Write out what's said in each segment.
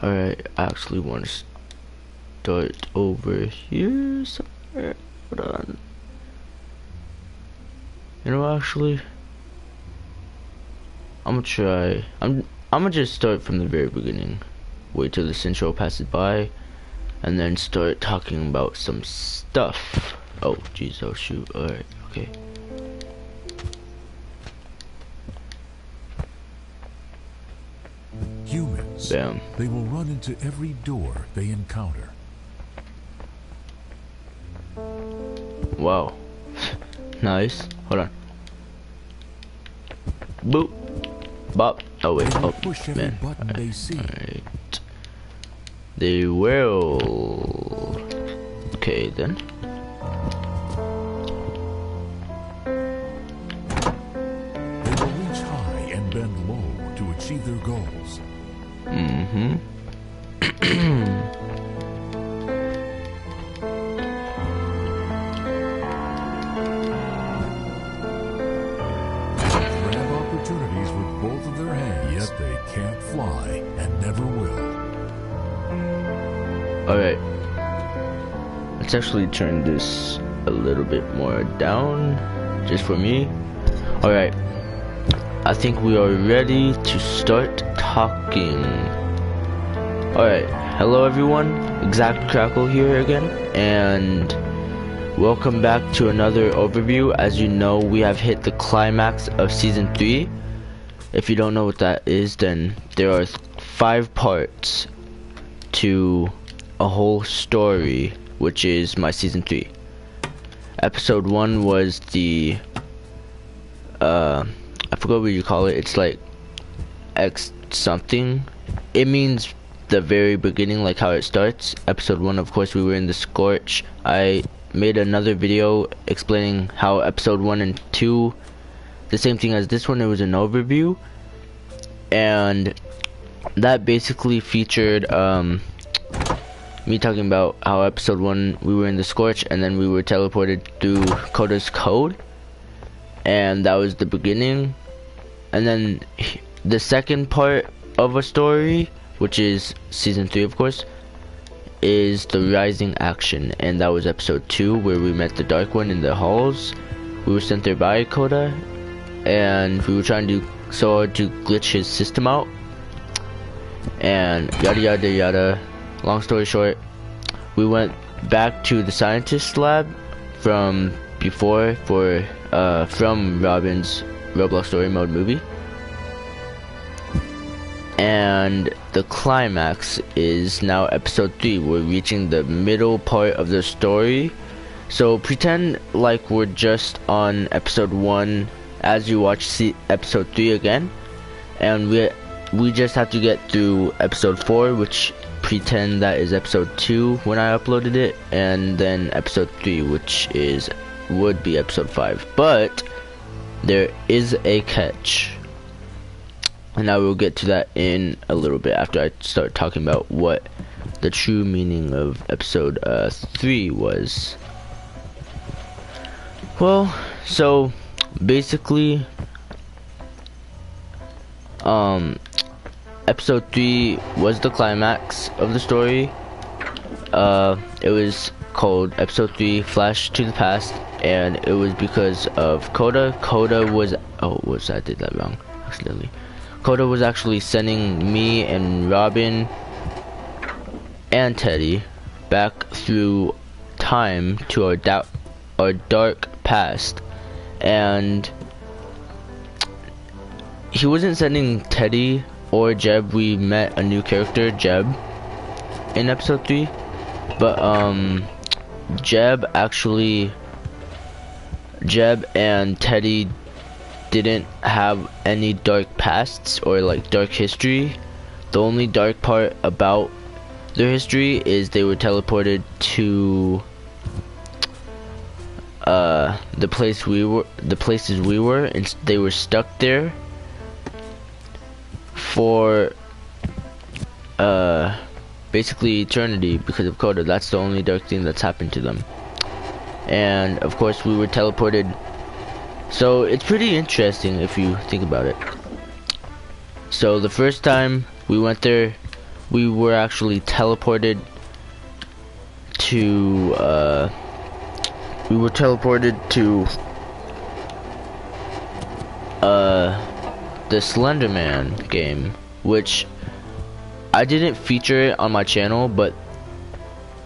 Alright, I actually want to start over here somewhere. Hold on. You know, actually, I'm gonna try. I'm gonna just start from the very beginning. Wait till this intro passes by, and then start talking about some stuff. Oh, jeez, oh shoot. Alright, okay. Humans, Bam. they will run into every door they encounter. Wow. Nice. Hold on. Boop. Bop. Oh wait. They will Oh push every man. button they see. Alright. They will. Okay then. They will reach high and bend low to achieve their goals. Mm-hmm. Grab opportunities with both of their hands, yet they can't fly and never will. Alright. Let's actually turn this a little bit more down, just for me. Alright. I think we are ready to start talking. Alright. Hello everyone. Exact Crackle here again. And welcome back to another overview. As you know, we have hit the climax of Season 3. If you don't know what that is, then there are 5 parts to a whole story, which is my Season 3. Episode 1 was the I forgot what you call it. It's like X something. It means the very beginning, like how it starts. Episode 1, of course, we were in the Scorch. I made another video explaining how episode 1 and 2, the same thing as this one, it was an overview. And that basically featured me talking about how episode 1 we were in the Scorch and then we were teleported through Coda's code, and that was the beginning. And then the second part of a story, which is Season 3 of course, is the Rising action, and that was episode 2 where we met the Dark One in the halls. We were sent there by Coda and we were trying to do so hard to glitch his system out and yada yada yada. Long story short, we went back to the scientist lab from before for from Robin's Roblox story mode movie, and the climax is now episode 3. We're reaching the middle part of the story, so pretend like we're just on episode 1 as you watch episode 3 again, and we just have to get through episode 4, which pretend that is episode 2 when I uploaded it, and then episode 3, which would be episode 5. But there is a catch, and I will get to that in a little bit after I start talking about what the true meaning of episode 3 was. Well, so basically episode 3 was the climax of the story. It was called episode 3 Flash to the Past, and it was because of Coda. Coda was, oh whoops, I did that wrong accidentally. Coda was actually sending me and Robin and Teddy back through time to our dark past, and he wasn't sending Teddy or Jeb. We met a new character, Jeb, in episode 3, but Jeb and Teddy didn't have any dark pasts or like dark history. The only dark part about their history is they were teleported to the places we were, and they were stuck there for basically eternity because of Coda. That's the only dark thing that's happened to them. And of course we were teleported, so it's pretty interesting if you think about it. So the first time we went there, we were actually teleported to the Slender Man game, which I didn't feature it on my channel, but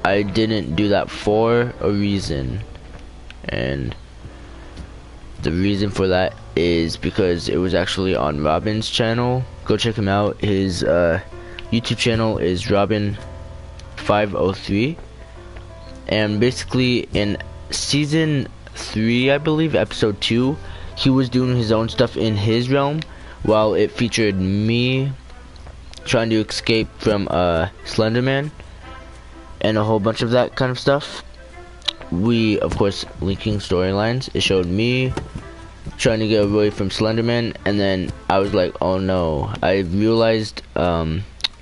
I didn't do that for a reason, and the reason for that is because it was actually on Robin's channel. Go check him out. His YouTube channel is Robin503, and basically in season 3, I believe, episode 2, he was doing his own stuff in his realm, while it featured me trying to escape from Slenderman and a whole bunch of that kind of stuff. We, of course, linking storylines. It showed me trying to get away from Slenderman, and then I was like, oh no. I realized,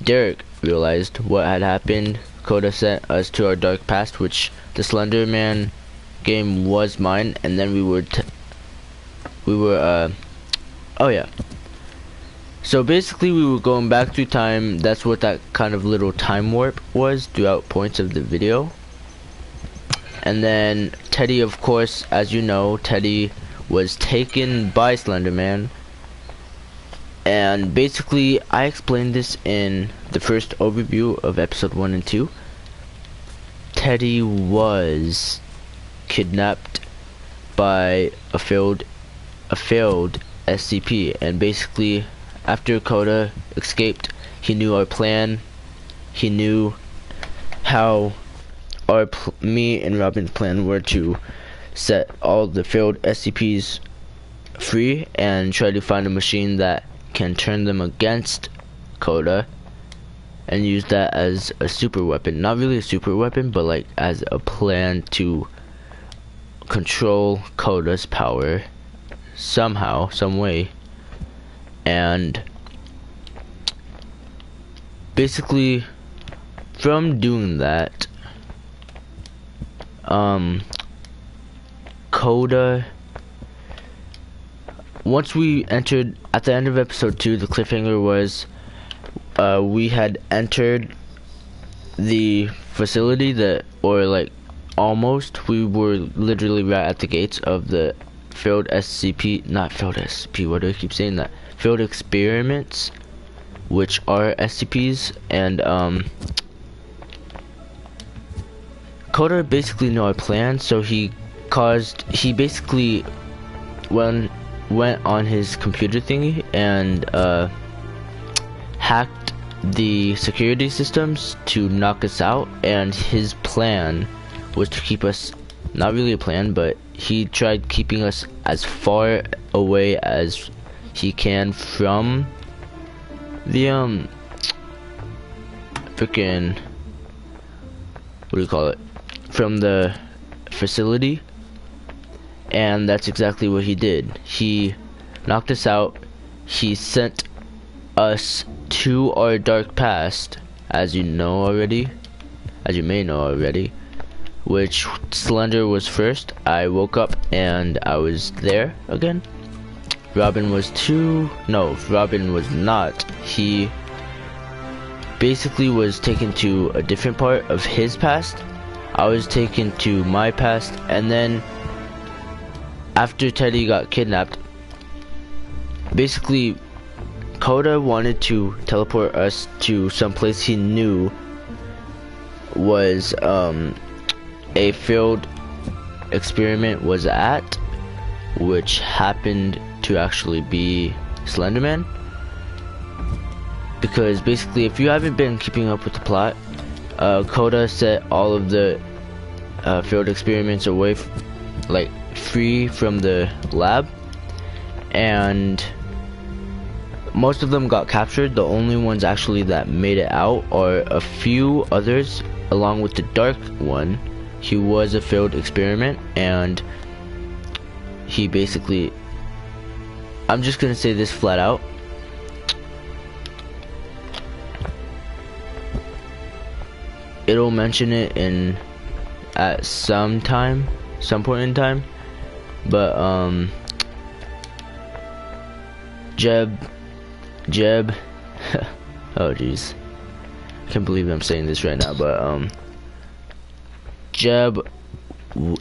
Derek realized what had happened. Coda sent us to our dark past, which the Slenderman game was mine, and then we were oh yeah. So basically we were going back through time. That's what that kind of little time warp was throughout points of the video. And then Teddy, of course, as you know, Teddy was taken by Slenderman. And basically, I explained this in the first overview of episode 1 and 2. Teddy was kidnapped by a failed SCP, and basically, after Coda escaped, he knew our plan. He knew how me and Robin's plan were to set all the failed SCPs free and try to find a machine that can turn them against Coda and use that as a super weapon. Not really a super weapon, but like as a plan to control Coda's power somehow, some way. And basically, from doing that, Coda, once we entered, at the end of episode 2, the cliffhanger was, we had entered the facility or like, almost, we were literally right at the gates of the failed SCP, not failed SCP, why do I keep saying that? Failed experiments, which are SCPs, and, Coda basically knew our plan, so he basically went on his computer thingy and hacked the security systems to knock us out, and his plan was to keep us, not really a plan, but he tried keeping us as far away as he can from the freaking, what do you call it, from the facility. And that's exactly what he did. He knocked us out. He sent us to our dark past, as you know already, as you may know already, which Slender was first. I woke up and I was there again. Robin was Robin was not. He basically was taken to a different part of his past. I was taken to my past, and then after Teddy got kidnapped, basically Coda wanted to teleport us to some place he knew was a failed experiment was at, which happened to actually be Slenderman. Because basically, if you haven't been keeping up with the plot, Coda set all of the failed experiments away, like free from the lab, and most of them got captured. The only ones actually that made it out are a few others, along with the dark one. He was a failed experiment, and he basically, I'm just gonna say this flat out, it'll mention it at some point in time, but Jeb oh jeez, can't believe I'm saying this right now, but Jeb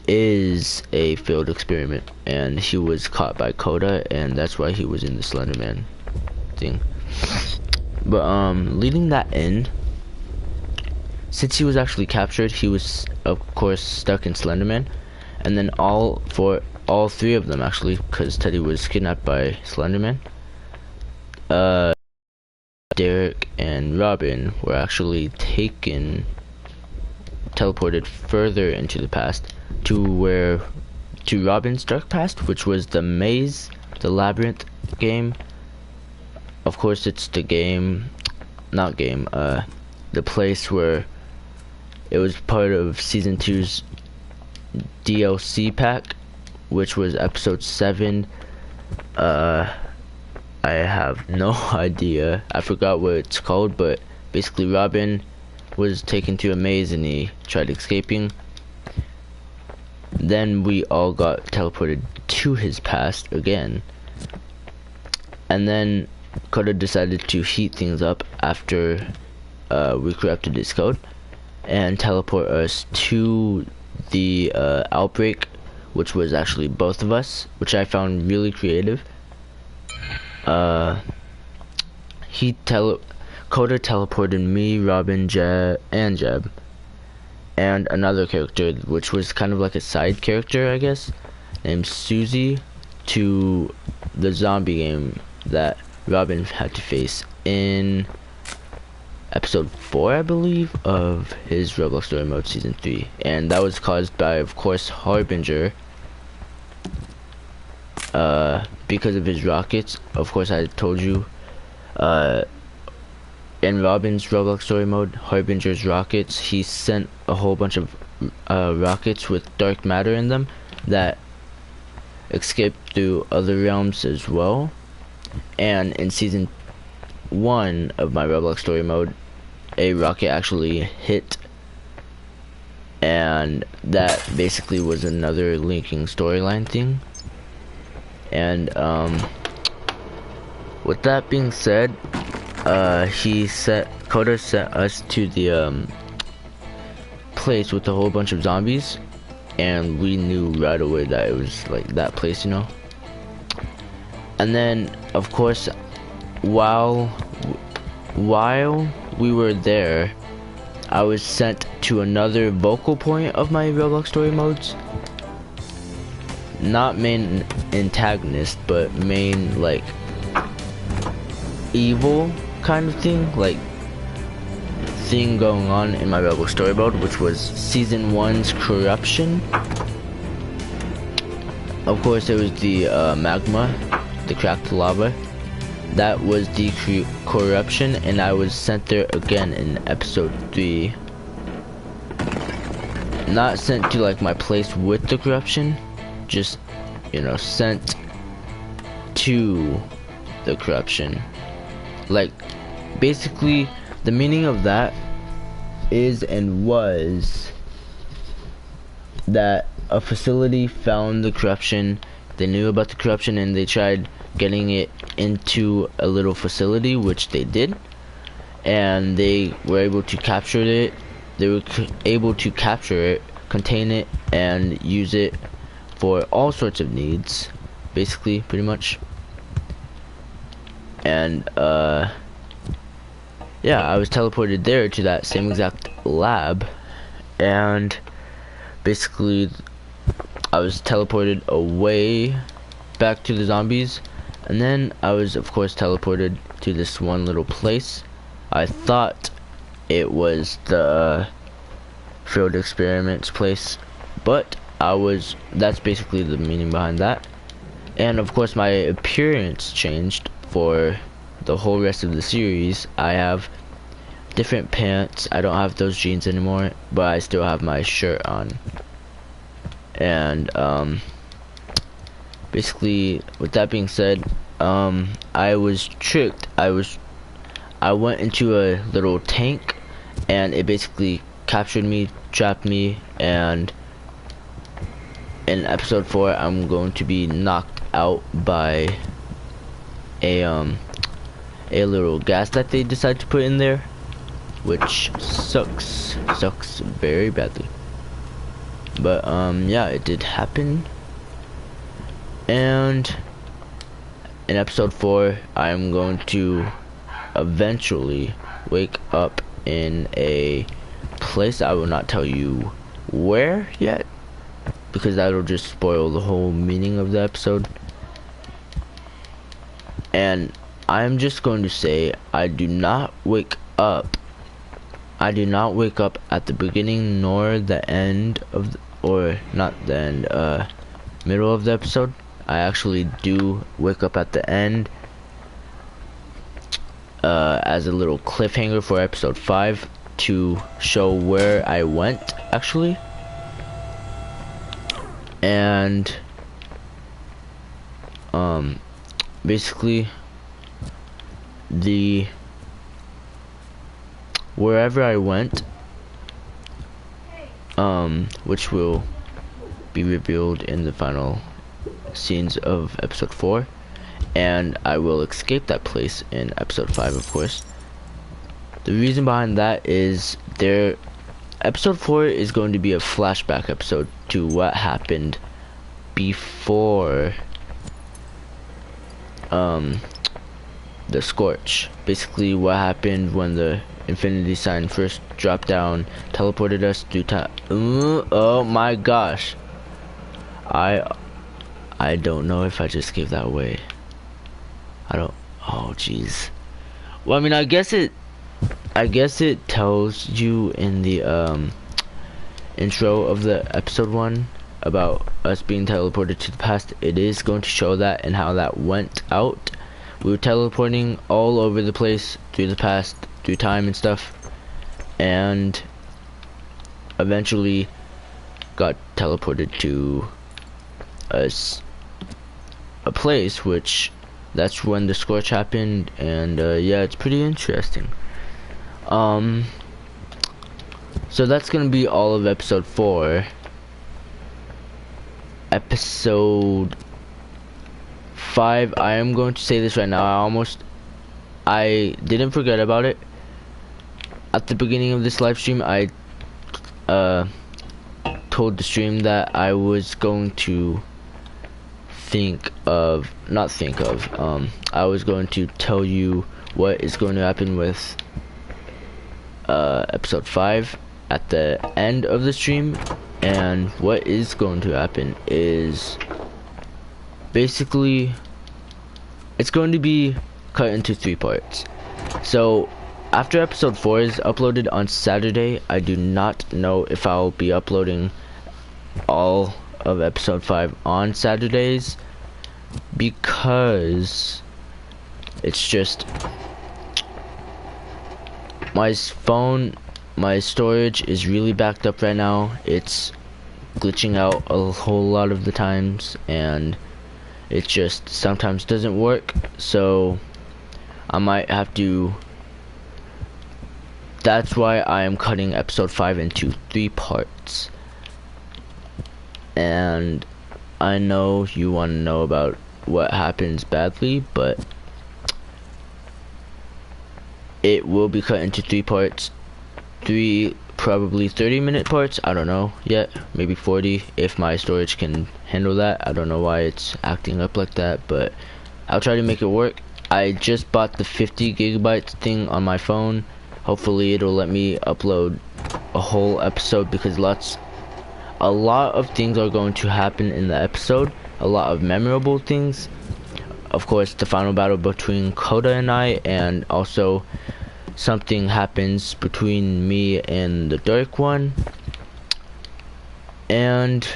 is a failed experiment, and he was caught by Coda, and that's why he was in the Slenderman thing. But leading that in, since he was actually captured, he was of course stuck in Slenderman, and then all three of them actually, because Teddy was kidnapped by Slenderman, Derek and Robin were actually teleported further into the past to Robin's dark past, which was the maze, the labyrinth game. Of course, it's the the place where it was part of season 2's DLC pack, which was episode 7. I have no idea. I forgot what it's called, but basically Robin was taken to a maze and he tried escaping. Then we all got teleported to his past again. And then Coda decided to heat things up after we corrupted his code and teleport us to the outbreak, which was actually both of us, which I found really creative. Coda teleported me, Robin, Jeb, and another character, which was kind of like a side character, I guess, named Susie, to the zombie game that Robin had to face in episode 4, I believe, of his Roblox Story Mode Season 3. And that was caused by, of course, Harbinger, because of his rockets. Of course, I told you, in Robin's Roblox Story Mode, Harbinger's rockets, he sent a whole bunch of rockets with dark matter in them that escaped through other realms as well. And in season 1 of my Roblox Story Mode, a rocket actually hit, and that basically was another linking storyline thing. And with that being said, Coda sent us to the place with a whole bunch of zombies, and we knew right away that it was like that place, you know. And then, of course, while we were there, I was sent to another vocal point of my Roblox Story Modes. Not main antagonist, but main, like, evil kind of thing, like, thing going on in my Roblox Story Mode, which was season 1's corruption. Of course, it was the magma, the cracked lava. That was the corruption, and I was sent there again in episode 3. Not sent to, like, my place with the corruption, just, you know, sent to the corruption. Like, basically, the meaning of that is and was that a facility found the corruption, they knew about the corruption, and they tried getting it into a little facility, which they did, and they were able to capture it. They were able to capture it, contain it, and use it for all sorts of needs, basically, pretty much. And yeah, I was teleported there to that same exact lab, and basically I was teleported away back to the zombies, and then I was, of course, teleported to this one little place. I thought it was the failed experiments place, but that's basically the meaning behind that. And of course, my appearance changed for the whole rest of the series. I have different pants. I don't have those jeans anymore, but I still have my shirt on. And basically, with that being said, I was tricked. I went into a little tank, and it basically captured me, trapped me, and in episode 4, I'm going to be knocked out by a little gas that they decide to put in there, which sucks very badly. But yeah, it did happen. And in episode 4, I'm going to eventually wake up in a place I will not tell you where yet, because that'll just spoil the whole meaning of the episode. And I'm just going to say I do not wake up at the beginning nor the end of the, or not the end, middle of the episode. I actually do wake up at the end as a little cliffhanger for episode 5 to show where I went actually. And basically wherever I went, which will be revealed in the final scenes of episode 4, and I will escape that place in episode 5, of course. The reason behind that is episode 4 is going to be a flashback episode to what happened before the Scorch. Basically what happened when the infinity sign first dropped down, teleported us through time. Oh my gosh, I don't know if I just gave that away. Oh jeez. Well, I mean, I guess it tells you in the intro of the episode 1 about us being teleported to the past. It is going to show that and how that went out. We were teleporting all over the place through the past, through time and stuff, and eventually got teleported to a place, which that's when the Scorch happened. And yeah, it's pretty interesting. So that's gonna be all of episode 4. Episode 5, I am going to say this right now, I didn't forget about it. At the beginning of this live stream, I told the stream that I was going to I was going to tell you what is going to happen with episode 5 at the end of the stream. And what is going to happen is basically it's going to be cut into 3 parts. So after episode 4 is uploaded on Saturday, I do not know if I'll be uploading all of episode 5 on Saturdays, because it's just my storage is really backed up right now. It's glitching out a whole lot of the times, and it just sometimes doesn't work. So I might have to, that's why I am cutting episode 5 into 3 parts. And I know you want to know about what happens badly, but it will be cut into 3 parts. 3 probably 30-minute parts, I don't know yet, maybe 40 if my storage can handle that. I don't know why it's acting up like that, but I'll try to make it work. I just bought the 50 gigabytes thing on my phone. Hopefully it'll let me upload a whole episode, because a lot of things are going to happen in the episode, a lot of memorable things. Of course, the final battle between Koda and I, and also something happens between me and the Dark One. And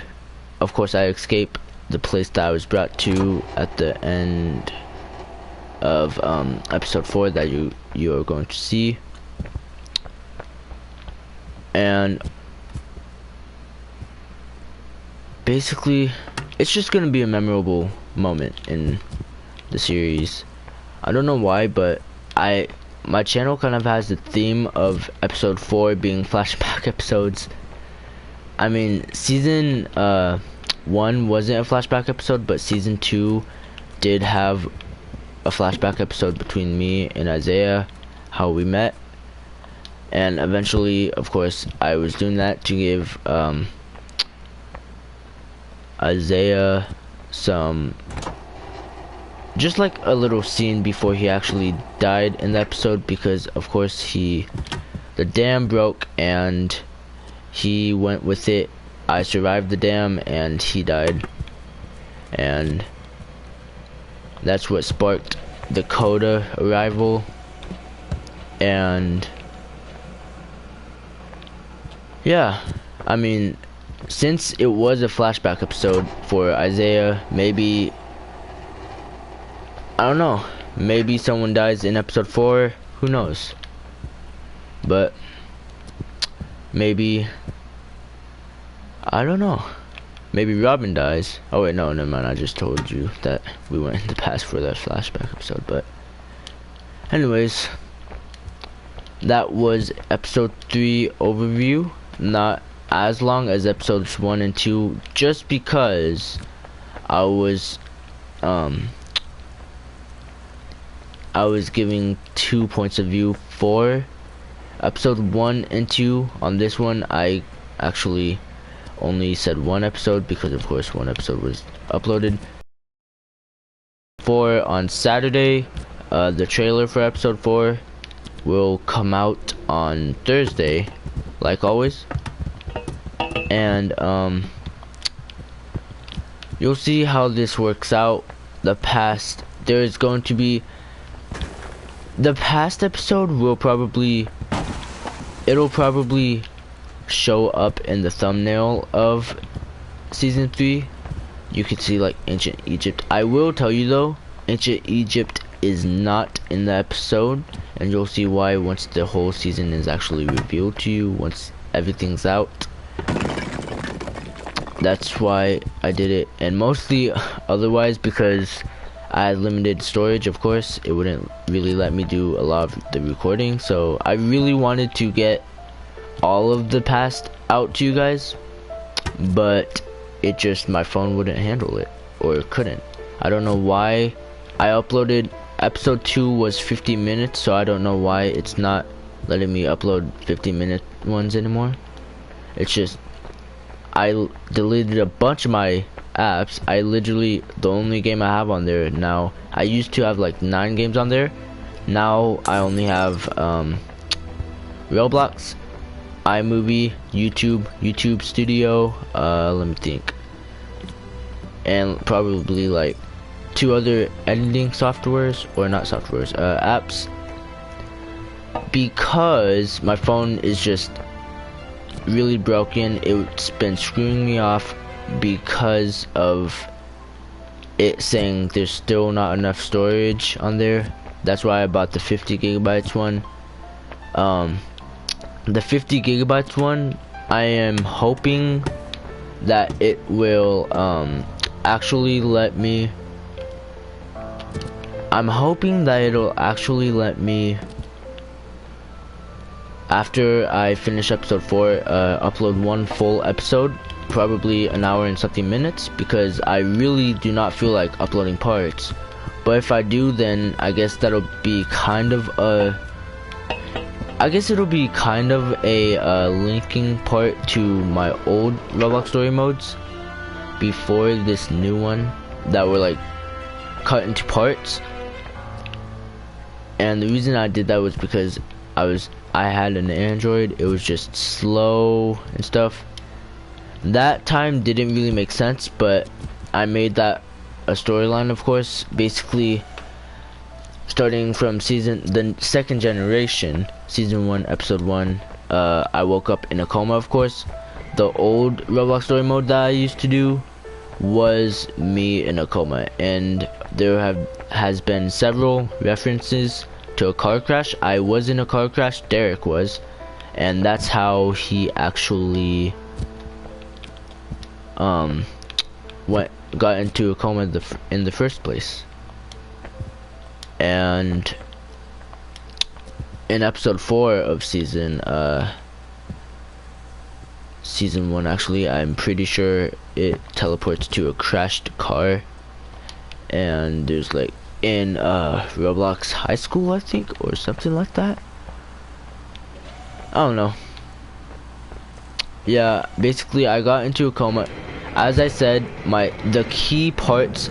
of course I escape the place that I was brought to at the end of episode 4 that you are going to see. And basically it's just gonna be a memorable moment in the series. I don't know why, but my channel kind of has the theme of episode 4 being flashback episodes. I mean, season 1 wasn't a flashback episode, but season 2 did have a flashback episode between me and Isaiah, how we met. And eventually, of course, I was doing that to give Isaiah some, just like a little scene before he actually died in the episode, because of course the dam broke and he went with it. I survived the dam and he died, and that's what sparked the Coda arrival. And yeah, I mean, since it was a flashback episode for Isaiah, maybe, I don't know, maybe someone dies in episode 4, who knows? But maybe, I don't know, maybe Robin dies. Oh wait, no, never mind, I just told you that we went in the past for that flashback episode. But anyways, that was episode 3 overview. Not as long as episodes 1 and 2, just because I was giving 2 points of view for episode 1 and 2. On this one, I actually only said 1 episode because of course 1 episode was uploaded. For on Saturday, the trailer for episode 4 will come out on Thursday, like always. And you'll see how this works out. The past episode will probably, it'll probably show up in the thumbnail of season 3. You can see like ancient Egypt. I will tell you though, ancient Egypt is not in the episode, and you'll see why once the whole season is actually revealed to you, once everything's out. That's why I did it, and mostly otherwise because I had limited storage. Of course, it wouldn't really let me do a lot of the recording, so I really wanted to get all of the past out to you guys, but it just, my phone wouldn't handle it, or couldn't. I don't know why. I uploaded, episode 2 was 50 minutes, so I don't know why it's not letting me upload 50-minute ones anymore. It's just, I deleted a bunch of my apps. I literally, the only game I have on there now, I used to have like 9 games on there. Now I only have Roblox, iMovie, YouTube Studio, let me think, and probably like 2 other editing softwares, or not softwares, apps, because my phone is just really broken. It's been screwing me off because of it saying there's still not enough storage on there. That's why I bought the 50 gigabytes one. The 50 gigabytes one, I am hoping that it will actually let me, I'm hoping that it'll actually let me, after I finish episode 4, upload 1 full episode, probably an hour and something minutes, because I really do not feel like uploading parts. But if I do, then I guess that'll be kind of a, it'll be kind of a linking part to my old Roblox story modes before this new one that were like cut into parts. And the reason I did that was because I had an Android. It was just slow and stuff. That time didn't really make sense, but I made that a storyline, of course. Basically, starting from the second generation, season 1, episode 1, I woke up in a coma, of course. The old Roblox story mode that I used to do was me in a coma, and there has been several references to a car crash. I was in a car crash, Derek was, and that's how he actually got into a coma in the first place. And in episode 4 of season 1, actually, I'm pretty sure it teleports to a crashed car, and there's like in Roblox high school, I think, or something like that. I don't know. Yeah, basically I got into a coma. As I said, the key parts,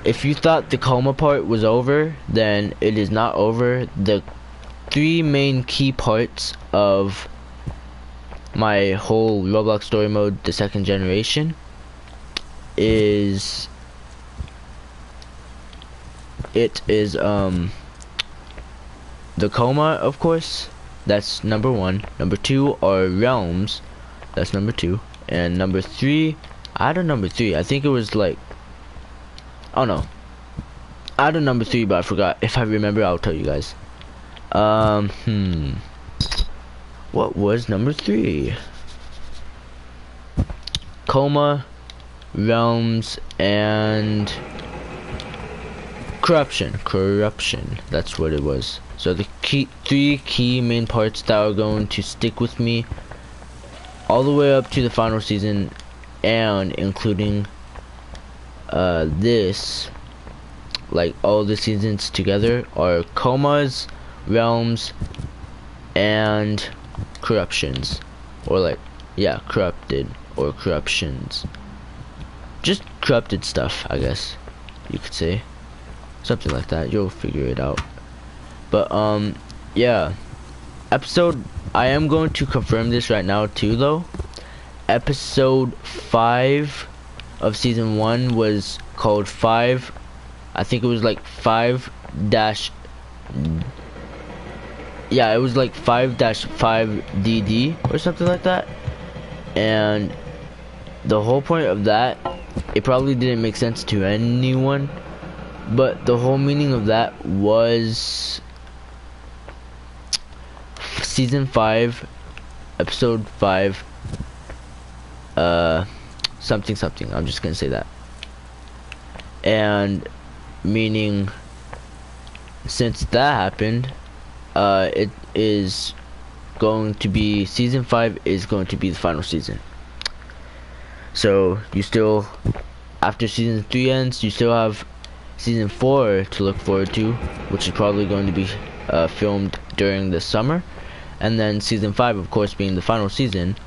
if you thought the coma part was over, then it is not over. The three main key parts of my whole Roblox story mode, the second generation, is the coma, of course. That's number one. Number two are realms. That's number two. And number three, I had a number three. I think it was like, oh no, I had a number three, but I forgot. If I remember, I'll tell you guys. What was number three? Coma, realms, and corruption. That's what it was. So the three key main parts that are going to stick with me all the way up to the final season, and including this, like all the seasons together, are comas, realms, and corruptions, or like, yeah, corrupted or corruptions. Just corrupted stuff, I guess you could say. Something like that. You'll figure it out. But yeah, I am going to confirm this right now too though. Episode 5 of season 1 was called 5, I think it was like 5 dash, yeah, it was like 5-5DD or something like that. And the whole point of that, it probably didn't make sense to anyone, but the whole meaning of that was season 5, episode 5, something. I'm just gonna say that. And meaning, since that happened, it is going to be, season 5 is going to be the final season. So you still, after season 3 ends, you still have season 4 to look forward to, which is probably going to be filmed during the summer. And then season 5, of course, being the final season.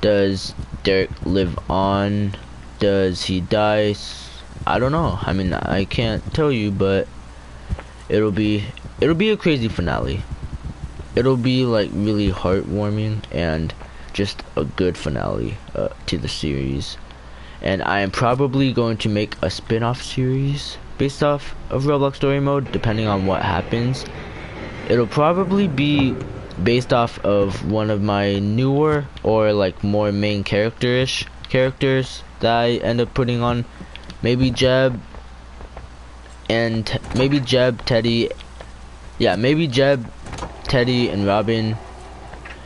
Does Derek live on? Does he die? I don't know. I mean, I can't tell you, but it'll be a crazy finale. It'll be like really heartwarming and just a good finale to the series. And I am probably going to make a spin-off series based off of Roblox story mode, depending on what happens. It'll probably be based off of one of my newer or like more main characters that I end up putting on. Maybe Jeb, Teddy. Yeah, maybe Jeb, Teddy, and Robin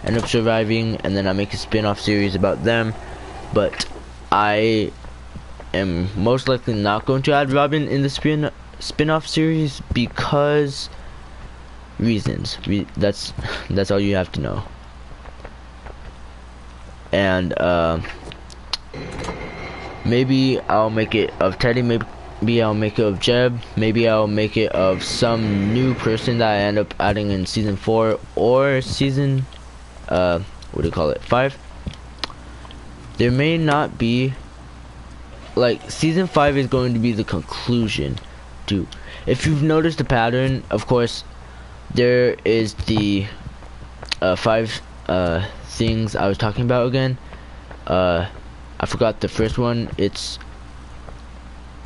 end up surviving, and then I make a spin-off series about them. But I am most likely not going to add Robin in the spin-off series because reasons. That's all you have to know. And maybe I'll make it of Teddy, maybe I'll make it of Jeb, maybe I'll make it of some new person that I end up adding in season 4 or season 5. There may not be, like, season 5 is going to be the conclusion to, if you've noticed the pattern, of course, there is the 5 things I was talking about again. I forgot the first one. It's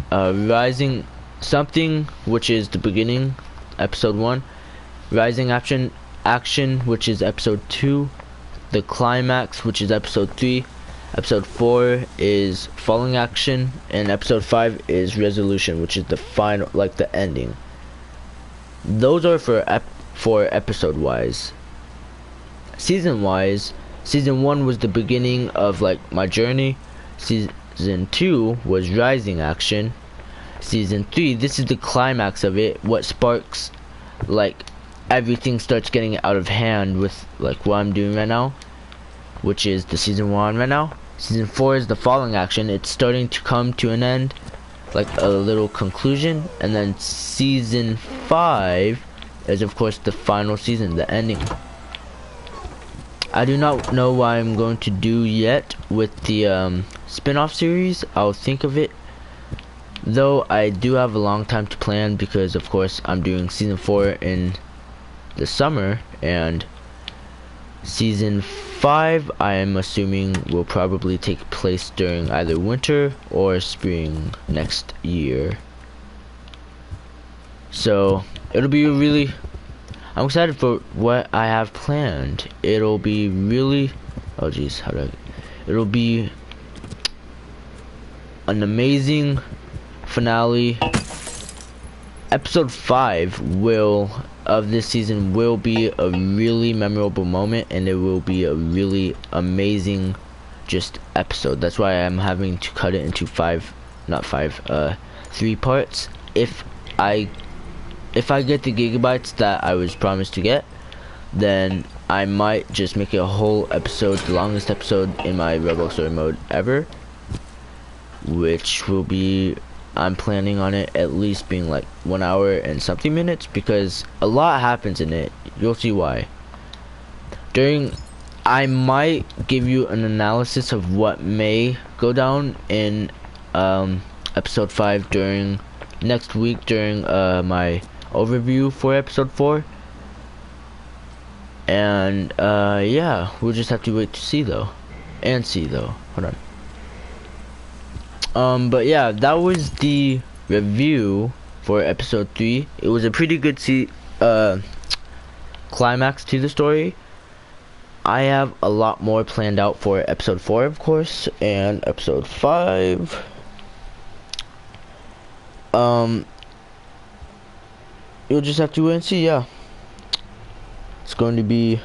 rising something, which is the beginning, episode 1. Rising action, which is episode 2. The climax, which is episode 3. Episode 4 is falling action, and episode 5 is resolution, which is the final, like the ending. Those are for episode wise. Season wise, season 1 was the beginning of like my journey. Season 2 was rising action. Season 3, this is the climax of it, what sparks, like, everything starts getting out of hand with like what I'm doing right now, which is the season 1 right now. Season 4 is the falling action. It's starting to come to an end, like a little conclusion. And then season 5 is of course the final season, the ending. I do not know what I'm going to do yet with the spin-off series. I'll think of it. Though I do have a long time to plan because of course I'm doing season 4 in the summer, and season 5 I am assuming will probably take place during either winter or spring next year. So it'll be really, I'm excited for what I have planned. It'll be really, oh geez, it'll be an amazing finale. Episode 5 of this season will be a really memorable moment, and it will be a really amazing just episode. That's why I'm having to cut it into 3 parts. If I get the gigabytes that I was promised to get, then I might just make it a whole episode, the longest episode in my Roblox story mode ever, which will be, I'm planning on it at least being like 1 hour and something minutes, because a lot happens in it. You'll see why. I might give you an analysis of what may go down in episode 5 during next week during my overview for episode 4. And yeah, we'll just have to wait to see though. Hold on. But yeah, that was the review for episode 3. It was a pretty good climax to the story. I have a lot more planned out for episode 4, of course, and episode 5. You'll just have to wait and see. Yeah, it's going to be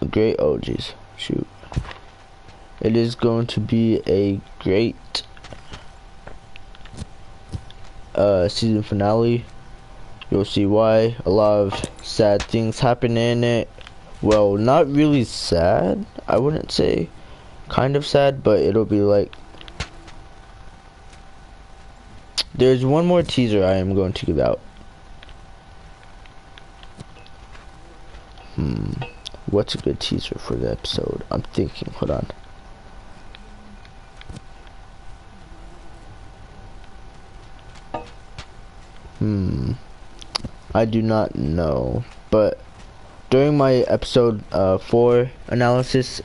a great, oh jeez, shoot. It is going to be a great season finale. You'll see why. A lot of sad things happen in it. Well, not really sad, I wouldn't say. Kind of sad, but it'll be like, there's one more teaser I am going to give out. What's a good teaser for the episode? I'm thinking, hold on. I do not know, but during my episode 4 analysis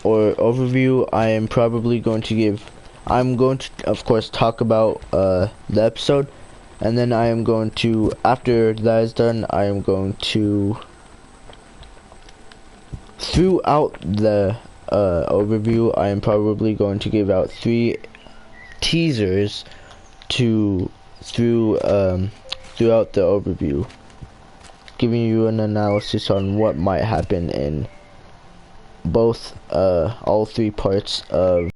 or overview, I am probably going to give, I'm going to of course talk about the episode, and then I am going to, after that is done, I am going to, throughout the overview, I am probably going to give out 3 teasers throughout the overview, giving you an analysis on what might happen in both all 3 parts of.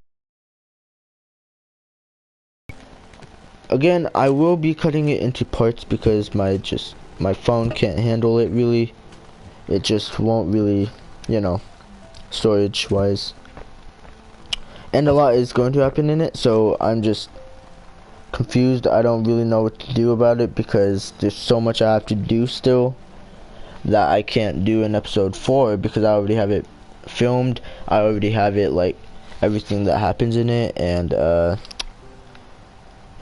Again, I will be cutting it into parts because my phone can't handle it really. It just won't really, you know, storage wise, and a lot is going to happen in it, so I'm just confused. I don't really know what to do about it because there's so much I have to do still that I can't do in episode 4 because I already have it filmed. I already have it, like, everything that happens in it, and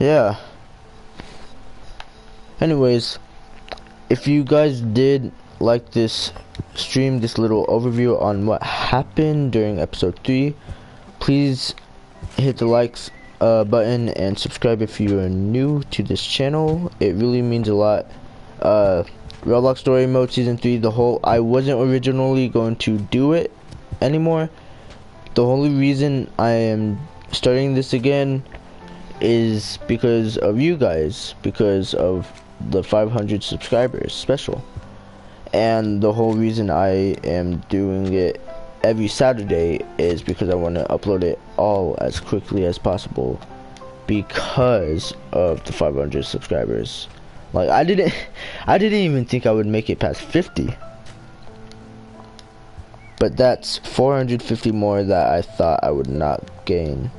yeah. Anyways, if you guys did like this stream, this little overview on what happened during episode 3, please hit the likes button and subscribe if you are new to this channel. It really means a lot. Roblox Story Mode Season 3, I wasn't originally going to do it anymore. The only reason I am starting this again is because of you guys, because of the 500 subscribers special. And the whole reason I am doing it every Saturday is because I want to upload it all as quickly as possible because of the 500 subscribers. Like, I didn't even think I would make it past 50, but that's 450 more that I thought I would not gain.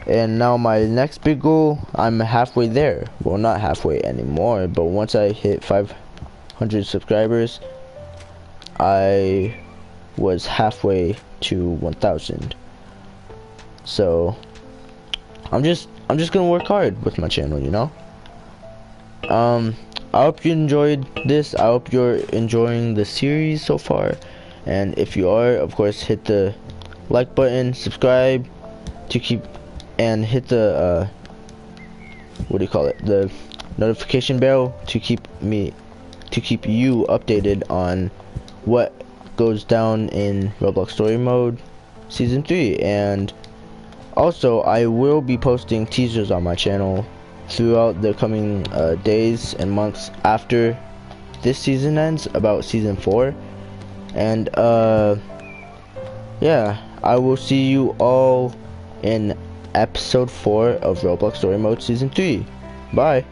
And now my next big goal, I'm halfway there. Well, not halfway anymore, but once I hit 500 100 subscribers, I was halfway to 1,000. So I'm just gonna work hard with my channel, you know. I hope you enjoyed this. I hope you're enjoying the series so far, and if you are, of course, hit the like button, subscribe to keep, and hit the what do you call it, the notification bell to keep you updated on what goes down in Roblox Story Mode Season 3. And also, I will be posting teasers on my channel throughout the coming days and months after this season ends, about Season 4. And yeah, I will see you all in episode 4 of Roblox Story Mode Season 3. Bye.